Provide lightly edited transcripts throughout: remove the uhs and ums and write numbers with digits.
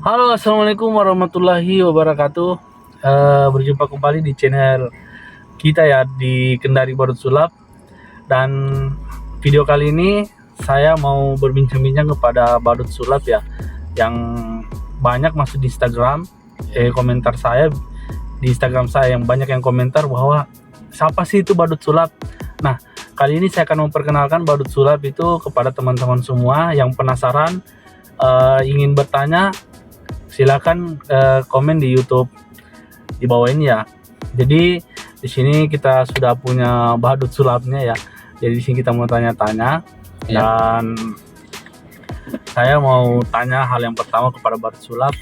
Halo, assalamualaikum warahmatullahi wabarakatuh. Berjumpa kembali di channel kita ya di Kendari Badut Sulap. Dan video kali ini saya mau berbincang-bincang kepada badut sulap ya, yang banyak masuk di Instagram. Komentar saya di Instagram saya yang banyak yang komentar bahwa siapa sih itu badut sulap. Nah, kali ini saya akan memperkenalkan badut sulap itu kepada teman-teman semua yang penasaran, ingin bertanya. Silakan komen di YouTube di bawah ini ya. Jadi di sini kita sudah punya badut sulapnya ya. Jadi di sini kita mau tanya-tanya Ya. dan saya mau tanya hal yang pertama kepada badut sulap.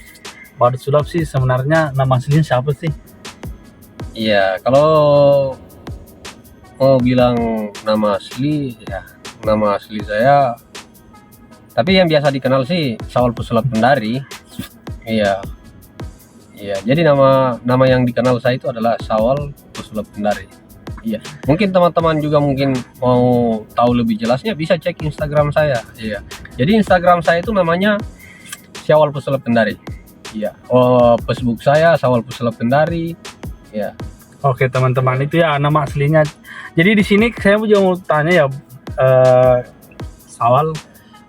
Badut sulap sih sebenarnya nama aslinya siapa sih? Iya, kalau mau bilang nama asli ya, nama asli saya, tapi yang biasa dikenal sih Sawal Pesulap Kendari. Iya, iya. Jadi nama yang dikenal saya itu adalah Sawal Pesulap Kendari. Iya. Mungkin teman-teman juga mungkin mau tahu lebih jelasnya bisa cek Instagram saya. Iya. Jadi Instagram saya itu namanya Sawal Pesulap Kendari. Iya. Oh, Facebook saya Sawal Pesulap Kendari. Iya. Oke teman-teman, itu ya nama aslinya. Jadi di sini saya juga mau tanya ya, Sawal,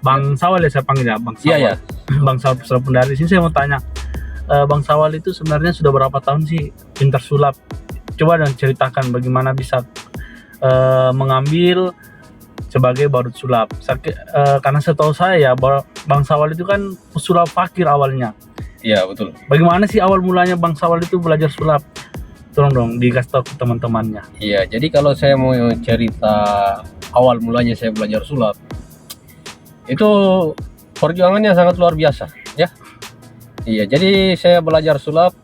Bang Sawal ya saya panggil ya, Bang Sawal. Iya, ya. Bang Sawal Pesulap Kendari. Di sini saya mau tanya, Bang Sawal itu sebenarnya sudah berapa tahun sih pintar sulap? Coba dan ceritakan bagaimana bisa mengambil sebagai badut sulap. Karena setahu saya ya, Bang Sawal itu kan pesulap fakir awalnya. Iya, betul. Bagaimana sih awal mulanya Bang Sawal itu belajar sulap? Tolong dong dikasih tahu ke teman-temannya. Iya, jadi kalau saya mau cerita awal mulanya saya belajar sulap, itu perjuangannya sangat luar biasa, ya. Iya, jadi saya belajar sulap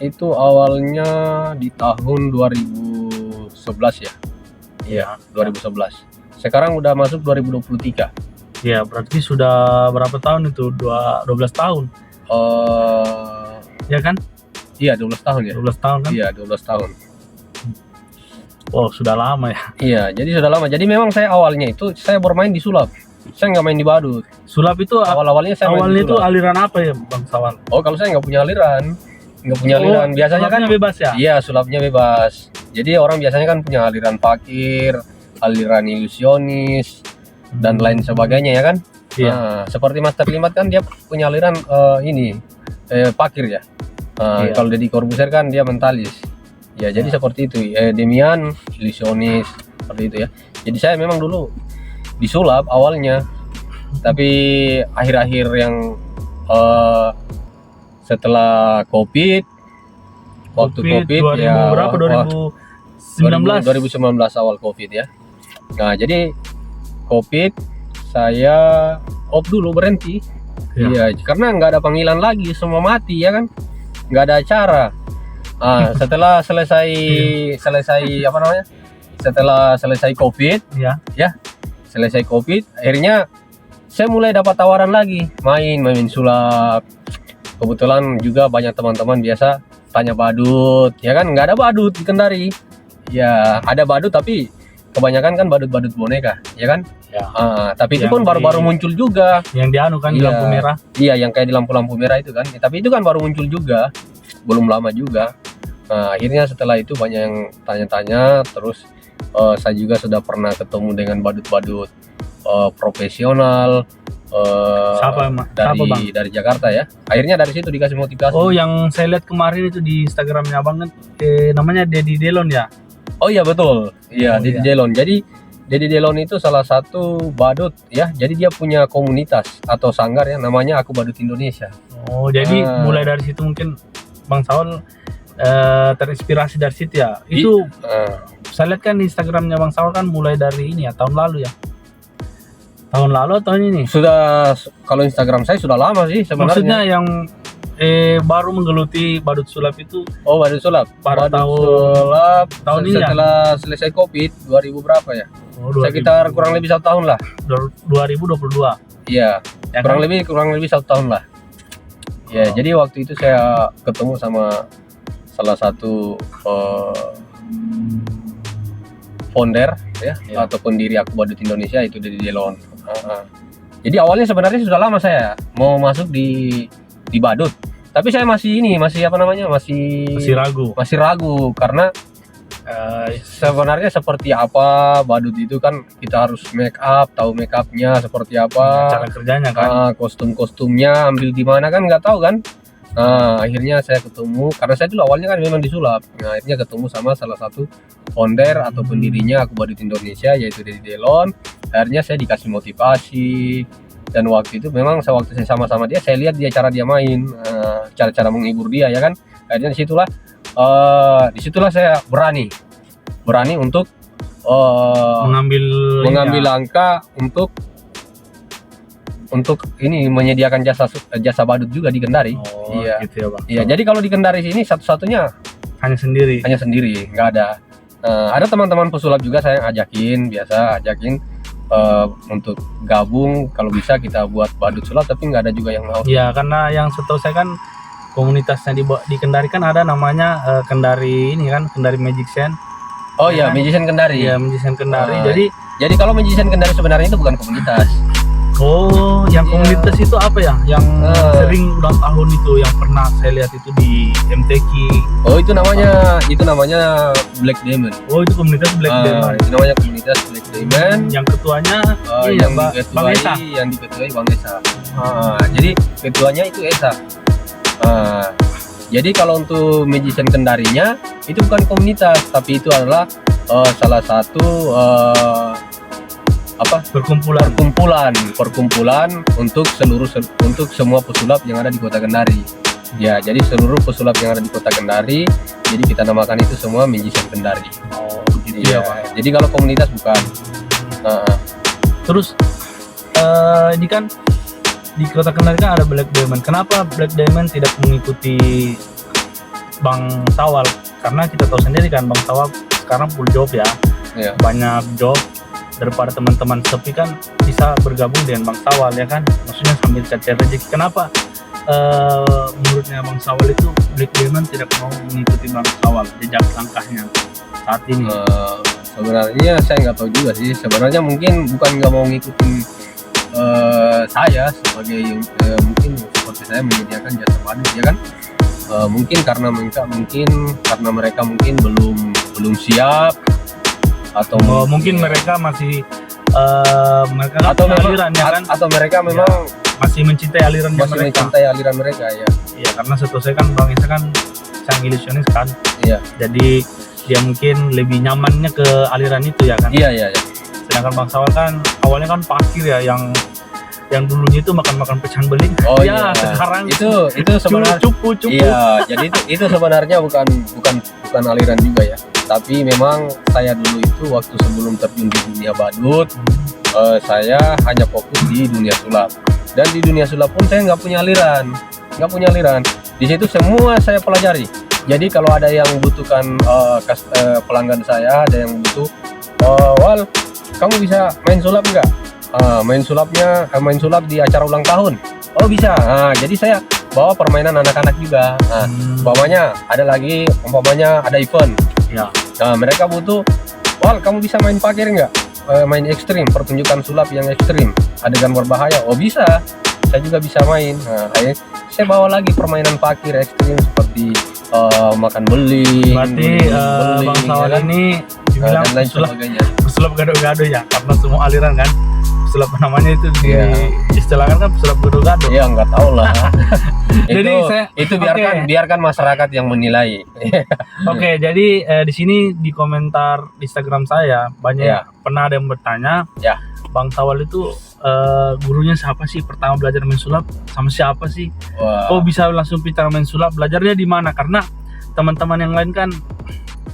itu awalnya di tahun 2011 ya. Iya, 2011. Sekarang udah masuk 2023. Ya, berarti sudah berapa tahun itu? 12 tahun. Ya kan? Iya, 12 tahun ya. 12 tahun kan? Iya, 12 tahun. Oh, sudah lama ya. Iya, jadi sudah lama. Jadi memang saya awalnya itu saya bermain di sulap. Saya nggak main di badut. Sulap itu Awalnya saya main awalnya di itu sulap. aliran apa ya, Bang Sawal? Oh, kalau saya nggak punya aliran. Nggak punya aliran. Biasanya kan sulapnya bebas ya? iya, sulapnya bebas. Jadi orang biasanya kan punya aliran fakir, aliran ilusionis, dan lain sebagainya ya kan. Iya. Nah, seperti Master Limat kan dia punya aliran fakir ya. Iya. Kalau Deddy Corbuzier kan dia mentalis. Ya, jadi seperti itu. Demian ilusionis seperti itu ya. Jadi saya memang dulu disulap awalnya, tapi akhir-akhir yang setelah waktu COVID 2000 ya, berapa? 2019. 2019 awal COVID ya. Nah, jadi COVID saya off dulu, berhenti. Iya. Iya, karena nggak ada panggilan lagi, semua mati ya kan, nggak ada acara. Setelah selesai apa namanya? Setelah selesai COVID, Iya. selesai COVID, akhirnya saya mulai dapat tawaran lagi main sulap. Kebetulan juga banyak teman-teman biasa tanya badut, ya kan, nggak ada badut di Kendari. Ya ada badut tapi kebanyakan kan badut-badut boneka, ya kan. Ya. Tapi itu Yang pun baru-baru muncul juga. Yang di anu kan di Iya. lampu merah. Iya, yang kayak di lampu-lampu merah itu kan. Tapi itu kan baru muncul juga, belum lama juga. Nah, akhirnya setelah itu banyak yang tanya-tanya. Terus saya juga sudah pernah ketemu dengan badut-badut profesional Siapa Bang? dari Jakarta ya. Akhirnya dari situ dikasih motivasi. Oh, yang saya lihat kemarin itu di Instagramnya Abang kan, namanya Dedi Delon ya. Oh iya, betul. Iya, Oh, Deddy iya. Delon. Jadi Deddy Delon itu salah satu badut ya. Jadi dia punya komunitas atau sanggar ya, namanya Aku Badut Indonesia. Oh, jadi mulai dari situ mungkin Bang Sawal terinspirasi dari situ ya. Itu saya lihat kan di Instagramnya Bang Sawal kan mulai dari ini ya, tahun lalu ya. Tahun lalu atau tahun ini? Sudah, kalau Instagram saya sudah lama sih sebenarnya. Maksudnya yang baru menggeluti badut sulap itu Oh, badut sulap. Baru Badut tahun- sulap tahun ini ya? setelah selesai COVID 2000 berapa ya? Sekitar kurang lebih 1 tahun lah. 2022. Iya, Ya kurang kan? lebih 1 tahun lah. Ya, Oh. jadi waktu itu saya ketemu sama salah satu founder ya, Ya. ataupun diri Aku Badut Indonesia, itu Deddy Delon. Jadi awalnya sebenarnya sudah lama saya mau masuk di di badut. Tapi saya masih apa namanya, Masih ragu. karena sebenarnya seperti apa badut itu kan, kita harus make up, tahu make upnya seperti apa, cara kerjanya kan. kostum-kostumnya ambil di mana kan nggak tahu kan. Nah, akhirnya saya ketemu, karena saya dulu awalnya kan memang disulap. Nah, akhirnya ketemu sama salah satu founder atau pendirinya Aku Badut Indonesia, yaitu Dedi Delon. Akhirnya saya dikasih motivasi, dan waktu itu memang waktu saya sama-sama dia, saya lihat cara dia main, cara-cara menghibur dia ya kan. Akhirnya disitulah saya berani untuk mengambil langkah untuk ini menyediakan jasa badut juga di Kendari. Iya. Gitu ya, Bang. Iya, jadi kalau di Kendari sini satu-satunya hanya sendiri. nggak ada. Ada teman-teman pesulap juga saya ajakin untuk gabung, kalau bisa kita buat badut sulap, tapi nggak ada juga yang mau. Iya, karena yang setahu saya kan komunitasnya di Kendari kan ada namanya Kendari ini kan, Kendari Magician. Oh iya, Magician Kendari. Iya, Magician Kendari. Jadi kalau Magician Kendari sebenarnya itu bukan komunitas. Oh, yang komunitas itu apa ya? Yang sering ulang tahun itu, yang pernah saya lihat itu di MTQ. Oh, itu namanya Black Diamond. Oh, itu komunitas Black Diamond. Itu namanya komunitas Black Diamond. Yang ketuanya yang diketuai Bang Esa. Jadi ketuanya itu Esa. Jadi kalau untuk Magician Kendarinya itu bukan komunitas, tapi itu adalah salah satu perkumpulan untuk semua pesulap yang ada di Kota Kendari. Ya, jadi seluruh pesulap yang ada di Kota Kendari, jadi kita namakan itu semua Magician Kendari. Oh, gitu ya, Pak. Jadi kalau komunitas bukan. Terus ini kan di Kota Kendari kan ada Black Diamond. Kenapa Black Diamond tidak mengikuti Bang Sawal? Karena kita tahu sendiri kan Bang Sawal sekarang full job ya. Banyak job, daripada teman-teman sepi kan bisa bergabung dengan Bang Sawal ya kan, maksudnya sambil cari rezeki. Kenapa menurutnya Bang Sawal itu Black Diamond tidak mau mengikuti Bang Sawal jejak langkahnya saat ini? Sebenarnya saya nggak tahu juga sih. Sebenarnya mungkin bukan nggak mau ngikutin saya sebagai mungkin seperti saya menyediakan jasa badut ya kan. Mungkin karena mereka belum siap, atau mungkin mereka masih atau aliran ya kan, atau mereka memang masih mencintai aliran mereka ya. Iya, karena setahu saya kan Bang Isa kan sang ilusionis kan. Iya. Jadi dia mungkin lebih nyamannya ke aliran itu ya kan. Iya. Sedangkan Bang Sawal kan awalnya kan parkir ya, yang dulunya itu makan pecahan beling. Oh iya. Sekarang itu sebenarnya cupu. Iya, jadi itu sebenarnya bukan aliran juga ya. Tapi memang saya dulu itu waktu sebelum terjun di dunia badut, saya hanya fokus di dunia sulap. Dan di dunia sulap pun saya nggak punya aliran. Di situ semua saya pelajari. Jadi kalau ada yang membutuhkan pelanggan saya, ada yang butuh, Wal, kamu bisa main sulap nggak? Main sulap di acara ulang tahun. Oh bisa. Jadi saya bawa permainan anak-anak juga. Umpamanya ada event. Ya. Nah, mereka butuh, Wal, kamu bisa main pakir nggak? Main ekstrim, pertunjukan sulap yang ekstrim, adegan berbahaya. Oh bisa, saya juga bisa main. Nah, saya bawa lagi permainan pakir ekstrim seperti makan beling. Berarti Bang Sawal ya kan? ini dibilang dan lain sebagainya. pesulap gado-gado ya, karena semua aliran kan. Pesulap namanya itu diistilahkan kan pesulap gado-gado. Ya nggak tahu lah. Jadi biarkan masyarakat yang menilai. Oke, jadi di sini di komentar Instagram saya banyak pernah ada yang bertanya, Bang Sawal itu gurunya siapa sih? Pertama belajar main sulap sama siapa sih? Kok bisa langsung pintar main sulap? Belajarnya di mana? Karena teman-teman yang lain kan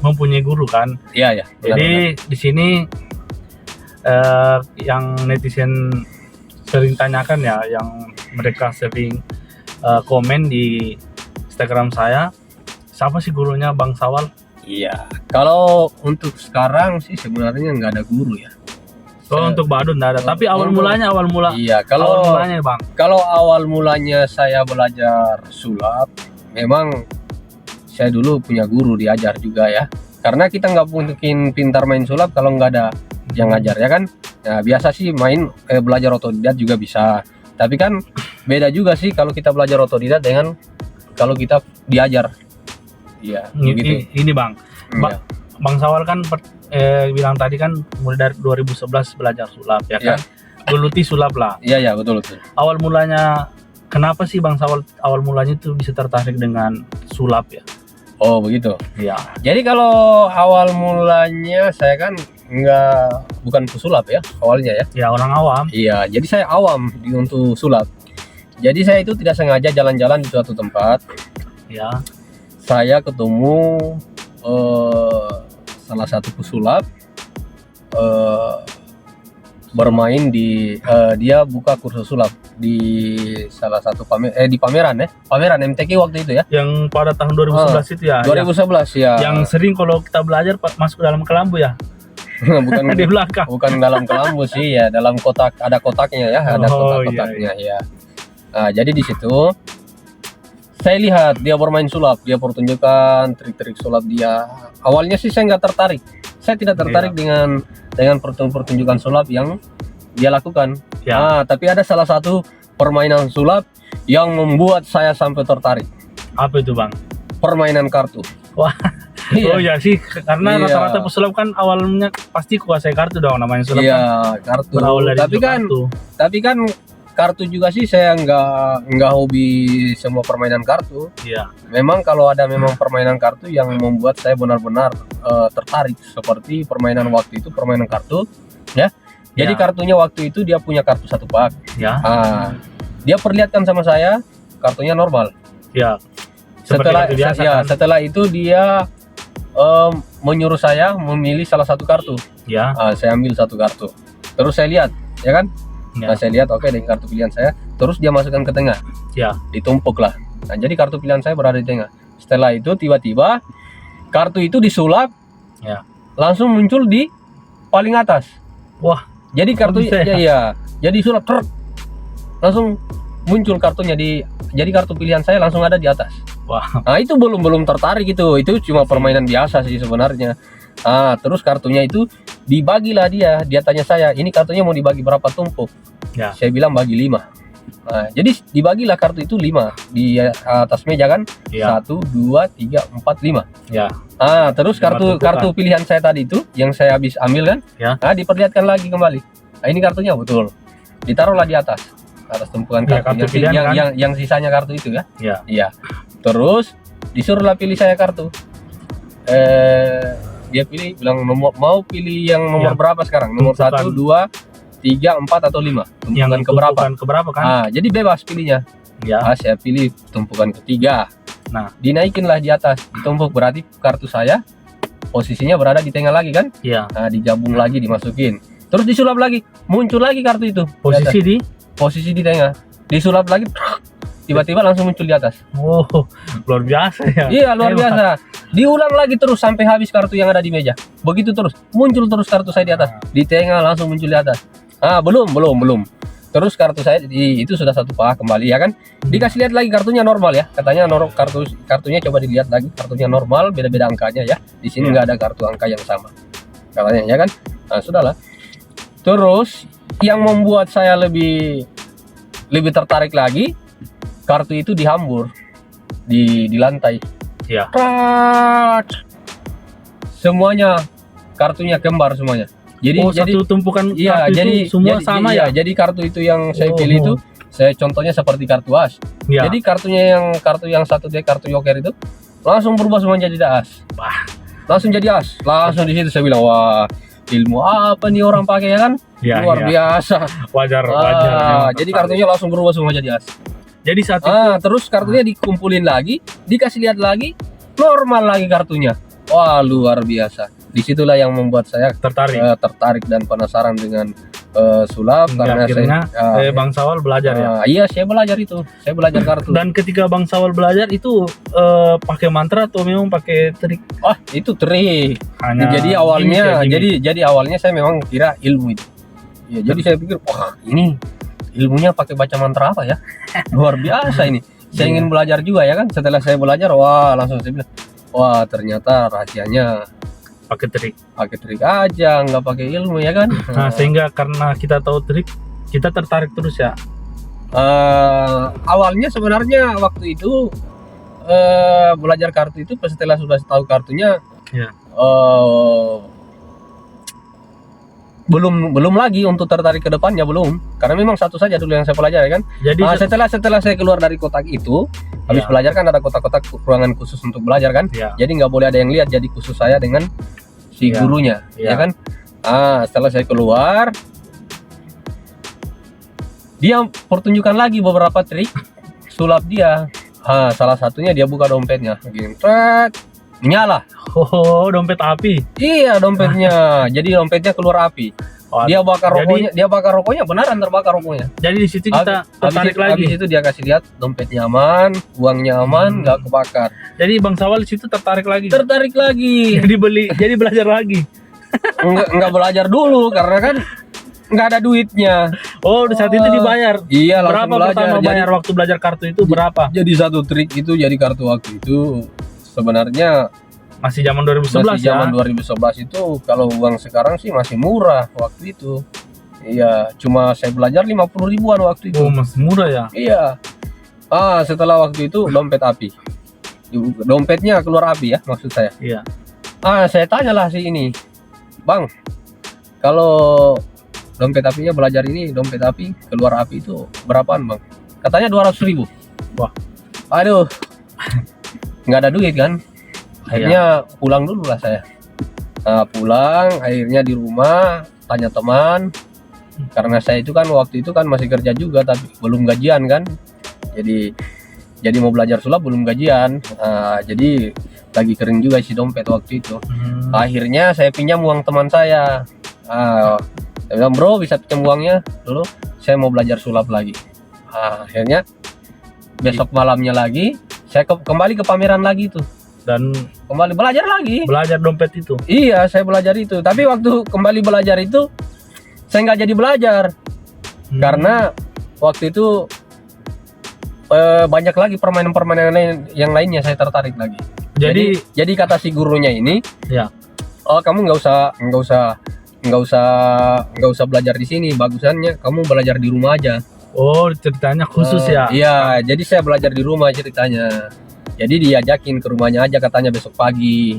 mempunyai guru kan. Iya. Jadi di sini yang netizen sering tanyakan ya, yang mereka sering komen di Instagram saya, siapa sih gurunya Bang Sawal? Iya, kalau untuk sekarang sih sebenarnya nggak ada guru ya. Untuk badut nggak ada, tapi awal mulanya. Iya, kalau awal mulanya saya belajar sulap, memang saya dulu punya guru diajar juga ya. Karena kita nggak mungkin pintar main sulap kalau nggak ada yang ngajar ya kan. Nah, biasa sih belajar otodidak juga bisa. Tapi kan beda juga sih kalau kita belajar otodidak dengan kalau kita diajar. Iya, gitu. Ini Bang. Iya. Bang Sawal kan bilang tadi kan mulai dari 2011 belajar sulap ya kan. Geluti sulap lah. Iya, betul. Awal mulanya kenapa sih Bang Sawal awal mulanya itu bisa tertarik dengan sulap ya? Oh, begitu. Iya. Jadi kalau awal mulanya saya kan bukan pesulap ya awalnya ya. Ya orang awam. Iya, jadi saya awam untuk sulap. Jadi saya itu tidak sengaja jalan-jalan di suatu tempat. Ya. Saya ketemu salah satu pesulap bermain di dia buka kursus sulap di salah satu pameran MTQ waktu itu ya. Yang pada tahun 2011 itu ya. 2011 ya. Yang sering kalau kita belajar masuk ke dalam kelambu ya. Bukan di belakang. Bukan dalam kelambu sih ya, dalam kotak, ada kotaknya ya, ada kotak-kotaknya ya. Nah, jadi di situ saya lihat dia bermain sulap, dia pertunjukan trik-trik sulap dia. Awalnya sih saya nggak tertarik. Saya tidak tertarik dengan pertunjukan sulap yang dia lakukan. Nah, tapi ada salah satu permainan sulap yang membuat saya sampai tertarik. Apa itu Bang? Permainan kartu. Wah. Oh iya sih, karena rata-rata pesulap kan awalnya pasti kuasai kartu dong, namanya sulap kan. Kartu. Berawal dari tapi kan kartu juga sih saya nggak hobi semua permainan kartu. Iya. Memang kalau ada permainan kartu yang membuat saya benar-benar tertarik, seperti permainan waktu itu, permainan kartu ya. Jadi kartunya waktu itu dia punya kartu satu pak. Ya. Dia perlihatkan sama saya kartunya normal. Ya. Setelah itu dia menyuruh saya memilih salah satu kartu. Ya. Saya ambil satu kartu. Terus saya lihat, ya kan? Nah, saya lihat oke, dengan kartu pilihan saya. Terus dia masukkan ke tengah. Ya. Ditumpuk lah. Nah, jadi kartu pilihan saya berada di tengah. Setelah itu tiba-tiba kartu itu disulap. Ya. Langsung muncul di paling atas. Wah. Jadi kartu jadi sulap langsung muncul kartunya jadi kartu pilihan saya langsung ada di atas. Wah. Nah, itu belum tertarik itu cuma permainan biasa sih sebenarnya. Terus kartunya itu dibagilah dia tanya saya, ini kartunya mau dibagi berapa tumpuk? Ya. Saya bilang bagi 5. Jadi dibagilah kartu itu 5 di atas meja kan? Ya. 1, 2, 3, 4, 5. Ya. Terus kartu pilihan saya tadi itu yang saya habis ambil kan? Ya. Diperlihatkan lagi kembali. Ini kartunya betul. Ditaruhlah di atas tumpukan kartu, yang sisanya kartu itu ya. Iya. Terus disuruhlah pilih saya kartu. Dia pilih, bilang mau pilih yang nomor berapa sekarang? Nomor 1, 2, 3, 4 atau 5? Tumpukan keberapa kan? Jadi bebas pilihnya. Ya. Saya pilih tumpukan ketiga. Nah, dinaikinlah di atas, ditumpuk, berarti kartu saya posisinya berada di tengah lagi kan? Iya. Digabung lagi, dimasukin. Terus disulap lagi, muncul lagi kartu itu. Posisi di tengah. Disulap lagi, tiba-tiba langsung muncul di atas. Oh, luar biasa ya. Iya, luar biasa. Diulang lagi terus sampai habis kartu yang ada di meja. Begitu terus, muncul terus kartu saya di atas. Di tengah langsung muncul di atas. Belum. Terus kartu saya itu sudah satu pak kembali ya kan. Dikasih lihat lagi kartunya normal ya. Katanya kartunya coba dilihat lagi, kartunya normal, beda-beda angkanya ya. Di sini nggak ada kartu angka yang sama. Katanya ya kan. Sudahlah. Terus yang membuat saya lebih tertarik lagi, kartu itu dihambur di lantai. Ya. Semuanya kartunya kembar semuanya. Jadi satu tumpukan kartu jadi itu semua sama ya. Jadi kartu itu yang saya pilih itu, saya contohnya seperti kartu as. Ya. Jadi kartu yang satu dia kartu joker itu langsung berubah semua jadi as. Wah. Langsung jadi as. Langsung di situ saya bilang, wah, ilmu apa nih orang pakai ya kan? Luar biasa. Wajar. Jadi kartunya langsung berubah semua jadi as. Jadi saat terus kartunya dikumpulin lagi, dikasih lihat lagi, normal lagi kartunya. Wah, luar biasa. Disitulah yang membuat saya tertarik dan penasaran dengan sulap. Karena Bang Sawal belajar ya. Iya, saya belajar itu. Saya belajar kartu. Dan ketika Bang Sawal belajar itu pakai mantra atau memang pakai trik? Itu trik. Jadi awalnya saya memang kira ilmu itu. Ya, jadi saya pikir, wah, ini ilmunya pakai baca mantra apa ya? Luar biasa ini. Saya ingin belajar juga ya kan. Setelah saya belajar, wah, langsung saya bilang, wah, ternyata rahasianya pakai trik aja, nggak pakai ilmu ya kan. Sehingga karena kita tahu trik, kita tertarik terus ya Awalnya sebenarnya waktu itu belajar kartu itu setelah sudah tahu kartunya, Ya. belum lagi untuk tertarik ke depannya, belum, karena memang satu saja dulu yang saya pelajari kan. Jadi Setelah saya keluar dari kotak itu, habis Ya. belajar kan ada kotak-kotak ruangan khusus untuk belajar kan. Ya. Jadi nggak boleh ada yang lihat, jadi khusus saya dengan si Ya. gurunya, Ya. ya kan. Setelah saya keluar, dia pertunjukkan lagi beberapa trik sulap dia. Salah satunya dia buka dompetnya, gini, tret, menyala. Oh, dompet api. Iya, dompetnya. Jadi dompetnya keluar api. Oh, Dia bakar jadi- rokoknya, beneran terbakar rokoknya. Jadi di situ kita tertarik lagi. Habis itu dia kasih lihat dompetnya aman, uangnya aman, nggak kebakar. Jadi Bang Sawal di situ tertarik lagi. Tertarik lagi. Jadi belajar lagi. Nggak belajar dulu karena kan nggak ada duitnya. Oh, di saat itu dibayar. Iya, langsung Berapa belajar. pertama bayar waktu belajar kartu itu berapa? Jadi satu trik itu, jadi kartu waktu itu sebenarnya Masih zaman 2011 masih zaman ya. 2011 itu, kalau uang sekarang sih masih murah waktu itu. Iya, cuma saya belajar 50 ribuan waktu itu. Oh, masih murah ya. Iya. Setelah waktu itu dompet api. Dompetnya keluar api ya, maksud saya. Iya. Saya tanyalah si ini, Bang, kalau dompet apinya belajar ini, dompet api keluar api itu berapaan Bang? Katanya 200 ribu. Wah. Aduh, nggak ada duit kan. Akhirnya pulang dulu lah saya. Pulang, akhirnya di rumah tanya teman, karena saya itu kan waktu itu kan masih kerja juga tapi belum gajian kan. Jadi mau belajar sulap belum gajian. Jadi lagi kering juga isi dompet waktu itu. Akhirnya saya pinjam uang teman saya. Saya bilang, bro bisa pinjam uangnya dulu, saya mau belajar sulap lagi. Akhirnya besok malamnya lagi saya kembali ke pameran lagi tuh, Dan kembali belajar lagi. belajar dompet itu. Iya, saya belajar itu. Tapi waktu kembali belajar itu saya nggak jadi belajar karena waktu itu banyak lagi permainan-permainan yang lainnya saya tertarik lagi. Jadi kata si gurunya ini, Ya. oh kamu nggak usah belajar di sini, bagusannya kamu belajar di rumah aja. Oh, ceritanya khusus ya. Iya, jadi saya belajar di rumah ceritanya. Jadi diajakin ke rumahnya aja katanya besok pagi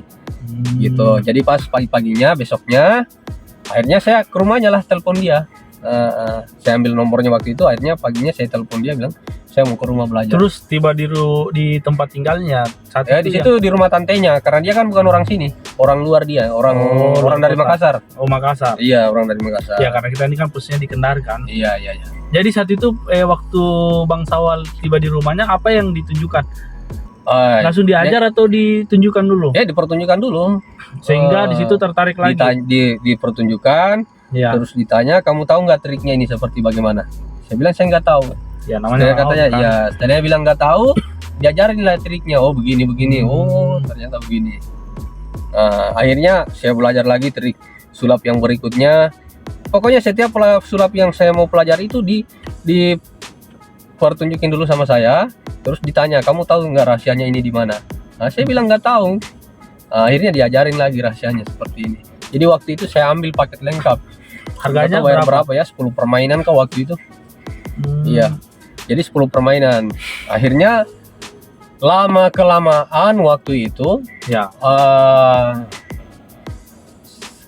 gitu. Jadi pas pagi-paginya besoknya akhirnya saya ke rumahnya lah, telepon dia. Saya ambil nomornya waktu itu, akhirnya paginya saya telepon dia bilang saya mau ke rumah belajar. Terus tiba di tempat tinggalnya saat Di itu situ di rumah tantenya, karena dia kan bukan orang sini, orang luar dia, orang dari kota. Makassar. Oh, Makassar. Iya, orang dari Makassar. Ya, karena kita ini kan posisinya di Kendari kan. Iya. Jadi saat itu waktu Bang Sawal tiba di rumahnya, apa yang ditunjukkan? Langsung diajar atau ditunjukkan dulu? Dipertunjukkan dulu. Sehingga di situ tertarik lagi. Dipertunjukkan, Ya. terus ditanya, kamu tahu nggak triknya ini seperti bagaimana? Saya bilang saya nggak tahu. Ya, namanya Saya katanya kan. ya, setelah bilang nggak tahu, diajarin lah triknya. Oh begini. Oh ternyata begini. Akhirnya saya belajar lagi trik sulap yang berikutnya. Pokoknya setiap sulap yang saya mau pelajari itu dipertunjukin dulu sama saya, terus ditanya, kamu tahu nggak rahasianya ini di mana? Saya bilang nggak tahu. Akhirnya diajarin lagi rahasianya seperti ini. Jadi waktu itu saya ambil paket lengkap. Harganya Nggak tahu bayar berapa ya? 10 permainan kah waktu itu? Iya. Jadi 10 permainan. Akhirnya lama kelamaan waktu itu, Ya.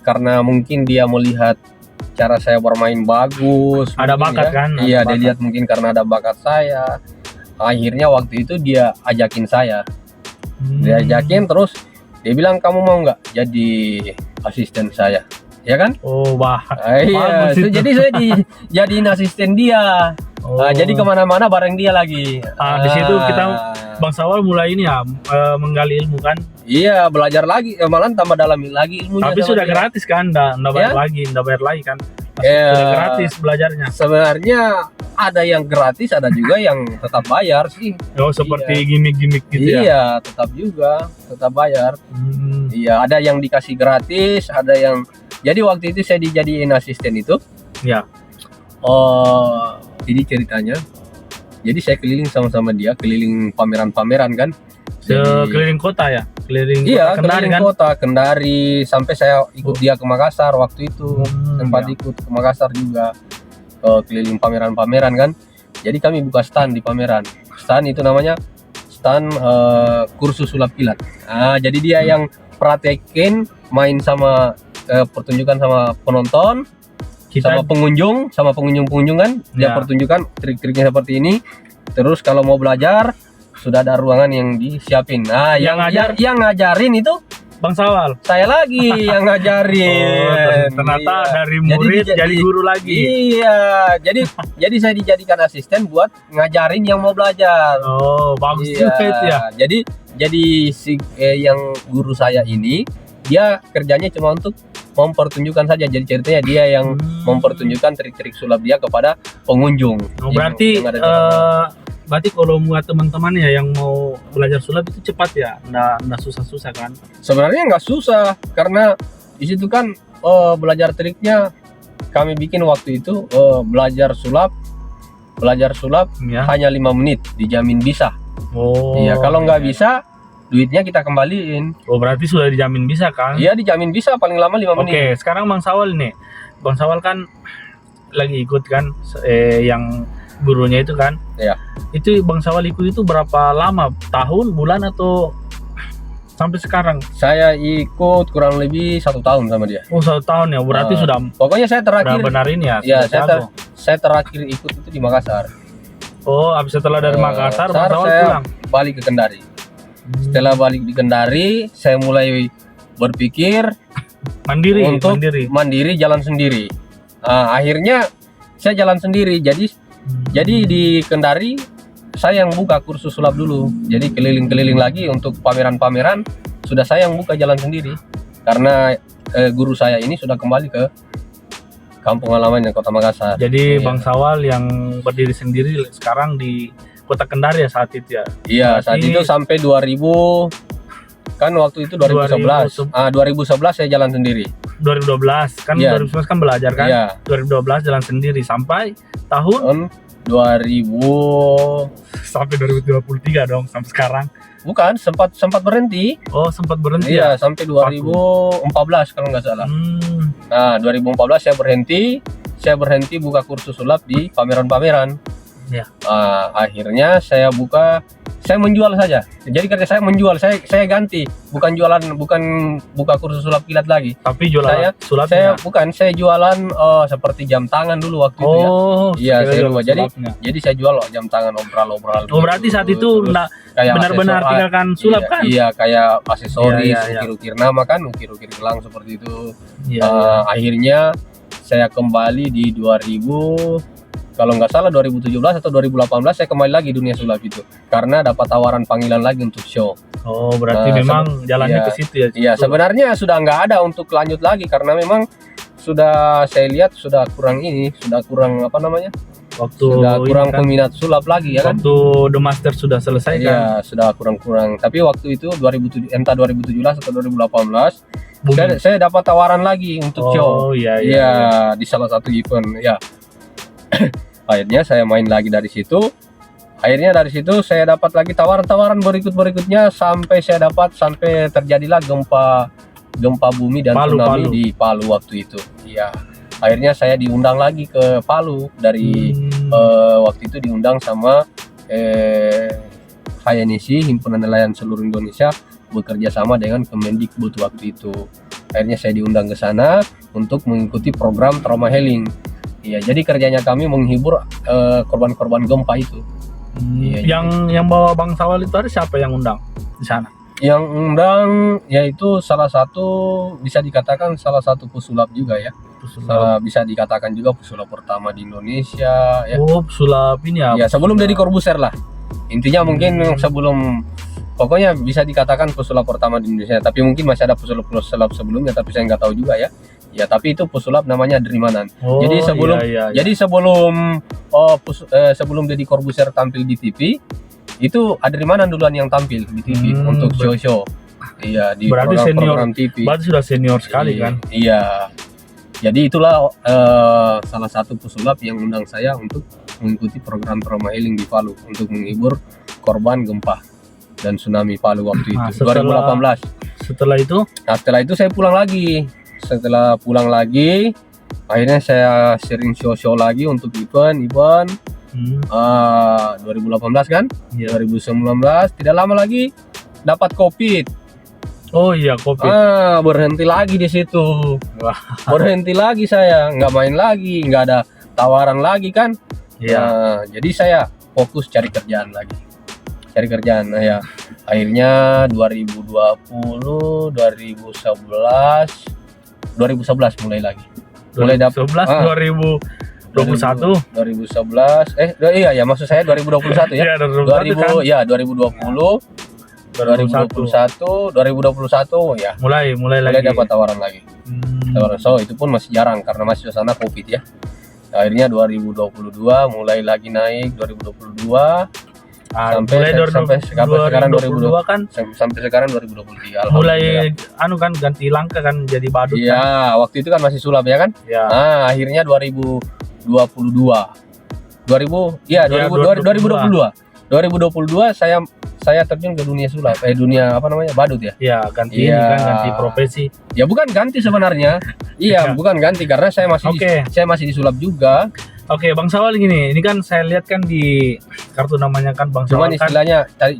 karena mungkin dia melihat cara saya bermain bagus, Ada mungkin bakat ya. kan? Iya, Ada dia lihat mungkin karena ada bakat saya. Akhirnya waktu itu dia ajakin saya. Dia ajakin, terus dia bilang, kamu mau nggak jadi asisten saya? Ya kan? Oh, wah. Iya. Bagus itu. Jadi saya jadiin asisten dia. Oh. Jadi kemana-mana bareng dia lagi. Di situ kita Bang Sawal mulai ini ya menggali ilmu kan. Iya, belajar lagi, malah tambah dalam lagi ilmunya. Tapi sama sudah dia. gratis kan, nggak bayar Ya? lagi, nggak bayar lagi kan. Ya. Sudah gratis belajarnya. Sebenarnya ada yang gratis, ada juga yang tetap bayar sih. Oh, seperti gimmick-gimmick gitu ya. Iya, tetap bayar. Iya, ada yang dikasih gratis, ada yang. Jadi waktu itu saya dijadiin asisten itu. Ya. Jadi ceritanya, jadi saya keliling sama dia, keliling pameran-pameran kan. Keliling kota ya, keliling Iya, kota Kendari keliling kan. kota Kendari, sampai saya ikut dia ke Makassar waktu itu. Sempat ya. ikut ke Makassar juga, ke keliling pameran-pameran kan. Jadi kami buka stand di pameran. Stand itu namanya stand kursus sulap kilat. Jadi dia yang praktekin main sama pertunjukan sama penonton, sama pengunjung kan. Dia pertunjukan trik-triknya seperti ini. Terus kalau mau belajar sudah ada ruangan yang disiapin. Yang ngajarin itu Bang Sawal. Saya lagi yang ngajarin. Ternyata dari murid jadi guru lagi. Iya, jadi saya dijadikan asisten buat ngajarin yang mau belajar. Oh, bagus juga itu ya. Jadi si yang guru saya ini dia kerjanya cuma untuk mempertunjukkan saja. Jadi ceritanya dia yang mempertunjukkan trik-trik sulap dia kepada pengunjung. Berarti berarti kalau buat teman-teman ya yang mau belajar sulap itu cepat ya, nggak susah-susah kan? Sebenarnya nggak susah karena di situ kan belajar triknya kami bikin waktu itu belajar sulap hanya 5 menit dijamin bisa. Iya, kalau nggak bisa duitnya kita kembaliin. Berarti sudah dijamin bisa kan? Iya, dijamin bisa paling lama 5 menit. Oke, sekarang Bang Sawal nih. Bang Sawal kan lagi ikut kan yang gurunya itu kan? Iya. Itu Bang Sawal ikut itu berapa lama? Tahun, bulan atau sampai sekarang? Saya ikut kurang lebih 1 tahun sama dia. 1 tahun ya, berarti sudah. Pokoknya saya terakhir. Benar ini ya? Iya, saya terakhir ikut itu di Makassar. Habis setelah dari Makassar, Bang Sawal pulang? Balik ke Kendari. Setelah balik di Kendari, saya mulai berpikir mandiri jalan sendiri. Akhirnya saya jalan sendiri. Jadi di Kendari saya yang buka kursus sulap dulu. Jadi keliling-keliling lagi untuk pameran-pameran sudah saya yang buka jalan sendiri. Karena guru saya ini sudah kembali ke kampung halamannya Kota Makassar. Jadi Bang Sawal yang berdiri sendiri sekarang di Kota Kendari ya saat itu ya? Iya, saat itu sampai 2000 kan waktu itu 2011. 2011 saya jalan sendiri. 2012 kan? 2011 kan belajar kan? Iya. 2012 jalan sendiri sampai tahun 2000 sampai 2023 dong, sampai sekarang. Bukan, sempat berhenti. Sempat berhenti. Iya, sampai 2014 kalau nggak salah. 2014 saya berhenti buka kursus sulap di pameran-pameran. Ya. Akhirnya saya menjual saja. Jadi kerja saya menjual, saya ganti, bukan buka kursus sulap kilat lagi. Tapi jualan sulapnya. Saya jualan seperti jam tangan dulu waktu itu ya. Iya, saya lupa. Jadi saya jual jam tangan obral-obral. Berarti saat itu benar-benar tinggalkan sulap kan? Iya, kayak aksesoris, ukir-ukir nama kan, ukir-ukir gelang seperti itu. Akhirnya saya kembali di 2000 kalau nggak salah 2017 atau 2018 saya kembali lagi dunia sulap itu karena dapat tawaran panggilan lagi untuk show. Berarti memang jalannya ke situ ya? Iya, sebenarnya sudah nggak ada untuk lanjut lagi karena memang sudah saya lihat sudah kurang apa namanya? Sudah kurang peminat sulap lagi ya kan? Waktu The Master sudah selesai kan? Iya, sudah kurang. Tapi waktu itu 2017 atau 2018 saya dapat tawaran lagi untuk show. Iya, di salah satu event ya. Akhirnya saya main lagi dari situ. Akhirnya dari situ saya dapat lagi tawaran-tawaran berikutnya sampai terjadilah gempa bumi dan tsunami di Palu waktu itu. Iya. Akhirnya saya diundang lagi ke Palu dari waktu itu diundang sama HNIC, Himpunan Nelayan Seluruh Indonesia, bekerja sama dengan Kemendikbud waktu itu. Akhirnya saya diundang ke sana untuk mengikuti program trauma healing. Iya, jadi kerjanya kami menghibur korban-korban gempa itu. Yang bawa Bang Sawal itu ada siapa yang undang di sana? Yang undang yaitu bisa dikatakan salah satu pesulap juga ya. Bisa dikatakan juga pesulap pertama di Indonesia ya. Pesulap ini ya. Ya, sebelum Deddy Corbuzier lah. Intinya mungkin pokoknya bisa dikatakan pesulap pertama di Indonesia, tapi mungkin masih ada pesulap sebelumnya tapi saya nggak tahu juga ya. Ya, tapi itu pesulap namanya Derimanan. Jadi sebelum Deddy Corbuzier tampil di TV, itu Derimanan duluan yang tampil di TV untuk show. Iya, di program TV. Berarti sudah senior sekali kan? Iya. Jadi itulah salah satu pesulap yang undang saya untuk mengikuti program trauma healing di Palu untuk menghibur korban gempa dan tsunami Palu waktu itu 2018. Setelah itu saya pulang lagi. Setelah pulang lagi, akhirnya saya sering show lagi untuk event. 2018 kan, Iya. 2019 tidak lama lagi dapat COVID. Oh iya, COVID. Berhenti lagi di situ. Wah. Berhenti lagi saya, nggak main lagi, nggak ada tawaran lagi kan. Iya. Jadi saya fokus cari kerjaan lagi. Cari kerjaan. Nah ya, akhirnya 2020, 2011 mulai lagi. Mulai dapat 2011, 2021. 2011. Iya maksud saya 2021 ya. Iya, 2021 kan. 2020, 2021 ya. Mulai lagi. Dapat tawaran lagi. So itu pun masih jarang karena masih suasana COVID ya. Akhirnya 2022 mulai lagi naik, 2022 sampai sekarang 2022 kan sampai sekarang 2023. mulai kan ganti langkah kan jadi badut. Iya, kan? waktu itu kan masih sulap ya kan? Ya. Akhirnya 2022 saya terjun ke dunia sulap, dunia apa namanya, badut ya. Iya, ganti ini kan, ganti profesi. Ya bukan ganti sebenarnya. Iya, bukan ganti karena saya masih di sulap juga. Oke, Bang Sawal gini, ini kan saya lihat kan di kartu namanya kan Bang Sawal.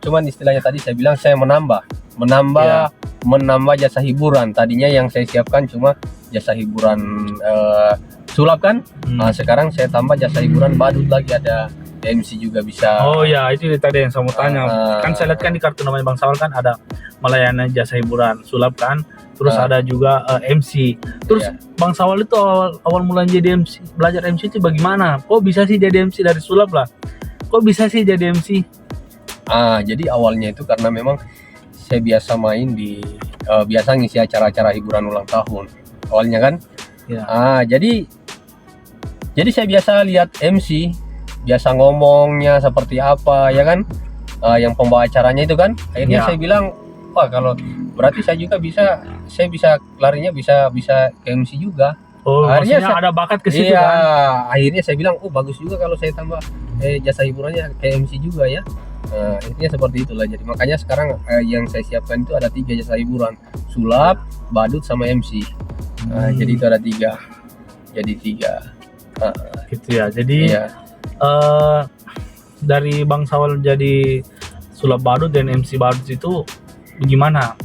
Cuman istilahnya tadi saya bilang saya menambah jasa hiburan. Tadinya yang saya siapkan cuma jasa hiburan sulap kan. Sekarang saya tambah jasa hiburan badut lagi, ada MC juga bisa. Oh ya, itu tadi yang saya mau tanya. Kan saya lihat kan di kartu namanya Bang Sawal kan ada melayani jasa hiburan sulap kan. Terus ada juga MC. Terus Bang Sawal itu awal mulanya jadi MC, belajar MC itu bagaimana? Kok bisa sih jadi MC dari sulap lah? Kok bisa sih jadi MC? Jadi awalnya itu karena memang saya biasa main biasa ngisi acara-acara hiburan ulang tahun. Awalnya kan. Ya. Jadi saya biasa lihat MC, biasa ngomongnya seperti apa ya kan, yang pembawa acaranya itu kan. Akhirnya saya bilang, wah kalau berarti saya bisa larinya bisa ke MC juga. Oh, akhirnya ada bakat ke situ kan. Akhirnya saya bilang, bagus juga kalau saya tambah jasa hiburannya ke MC juga ya. Intinya seperti itulah. Jadi makanya sekarang yang saya siapkan itu ada 3 jasa hiburan, sulap, badut sama MC. Jadi itu ada 3. Jadi 3. Gitu ya. Jadi dari Bang Sawal jadi sulap badut dan MC badut itu gimana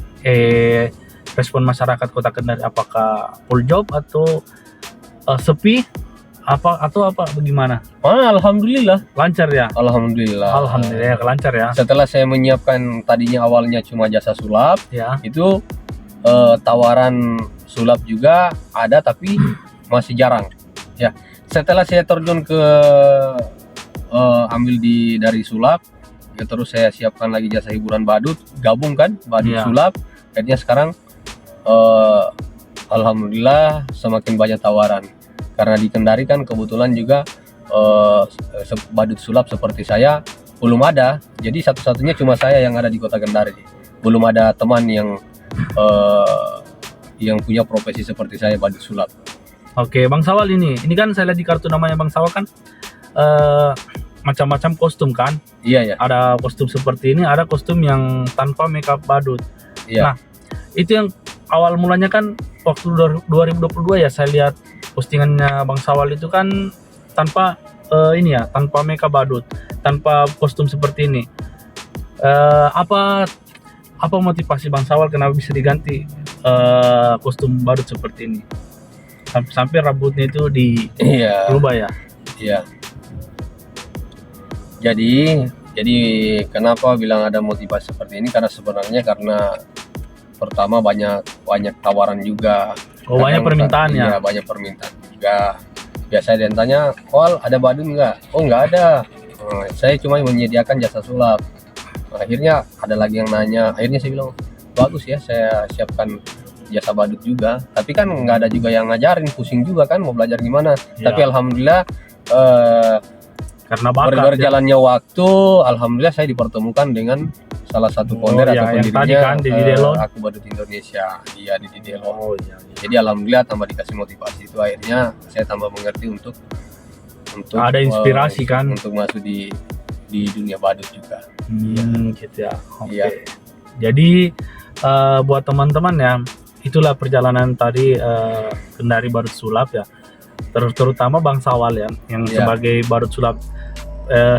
respon masyarakat Kota Kendari? Apakah full job atau sepi atau bagaimana? Alhamdulillah lancar ya. Alhamdulillah lancar ya. Setelah saya menyiapkan, tadinya awalnya cuma jasa sulap ya, itu tawaran sulap juga ada tapi masih jarang ya. Setelah saya terjun ke ambil dari sulap ya, terus saya siapkan lagi jasa hiburan badut, gabung kan badut sulap. Akhirnya sekarang alhamdulillah semakin banyak tawaran karena di Kendari kan kebetulan juga badut sulap seperti saya belum ada. Jadi satu-satunya cuma saya yang ada di Kota Kendari, belum ada teman yang punya profesi seperti saya badut sulap. Oke, Bang Sawal ini kan saya lihat di kartu namanya Bang Sawal kan macam-macam kostum kan. Iya. Ada kostum seperti ini, ada kostum yang tanpa makeup badut. Iya. Nah, itu yang awal mulanya kan waktu 2022 ya, saya lihat postingannya Bang Sawal itu kan tanpa tanpa makeup badut, tanpa kostum seperti ini. Apa motivasi Bang Sawal kenapa bisa diganti kostum badut seperti ini? Sampai rambutnya itu dirubah ya. Iya. Jadi kenapa bilang ada motivasi seperti ini? Karena pertama banyak tawaran juga. Banyak permintaan ya. Iya, banyak permintaan juga. Biasa dia tanya, "Wal, ada badut nggak?" "Oh, nggak ada. Saya cuma menyediakan jasa sulap." Akhirnya ada lagi yang nanya. Akhirnya saya bilang, "Bagus ya, saya siapkan jasa badut juga." Tapi kan nggak ada juga yang ngajarin, pusing juga kan mau belajar gimana. Tapi alhamdulillah karena berjalannya waktu, alhamdulillah saya dipertemukan dengan salah satu founder atau pendirinya Aku Badut Indonesia. Iya, di Delo. Jadi alhamdulillah tambah dikasih motivasi itu, akhirnya saya tambah mengerti untuk ada inspirasi kan untuk masuk di dunia badut juga. Gitu ya. Oke. Jadi buat teman-teman ya, itulah perjalanan tadi Kendari badut sulap ya. Terutama Bang Sawal ya, yang sebagai badut sulap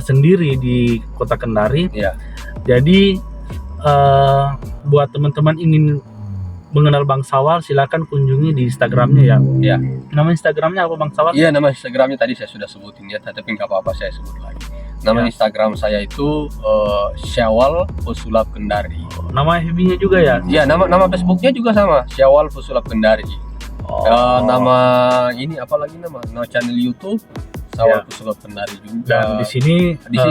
sendiri di Kota Kendari. Iya. Jadi buat teman-teman ingin mengenal Bang Sawal, silakan kunjungi di Instagramnya ya. Iya. Nama Instagramnya apa Bang Sawal? Iya, nama Instagramnya tadi saya sudah sebutin ya, tapi nggak apa-apa saya sebut lagi. Nama Ya. Instagram saya itu Syawal Pesulap Kendari. Nama FB-nya juga ya? Iya, nama Facebooknya juga sama, Syawal Pesulap Kendari. Oh. Nama ini apalagi nama channel YouTube Syawal Ya. Pesulap Kendari juga. Dan di sini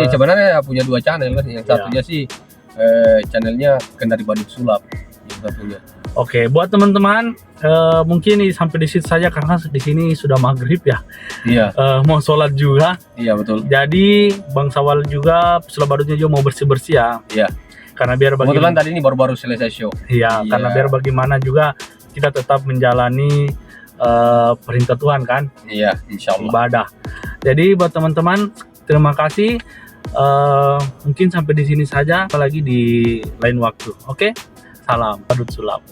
sebenarnya punya 2 channel kan, yang satunya sih channelnya Kendari Badut Sulap yang satunya. Oke, buat teman-teman mungkin sampai di situ saja karena di sini sudah maghrib ya. Iya, Mau sholat juga. iya betul. Jadi Bang Sawal juga pesulap badutnya juga mau bersih-bersih ya. Iya. Karena biar Kebetulan bagaimana, tadi ini baru-baru selesai show. iya, Iya. karena biar bagaimana juga kita tetap menjalani perintah Tuhan kan, Iya, insya Allah. ibadah. Jadi buat teman-teman terima kasih. Mungkin sampai di sini saja, apalagi di lain waktu. Oke, salam badut sulap.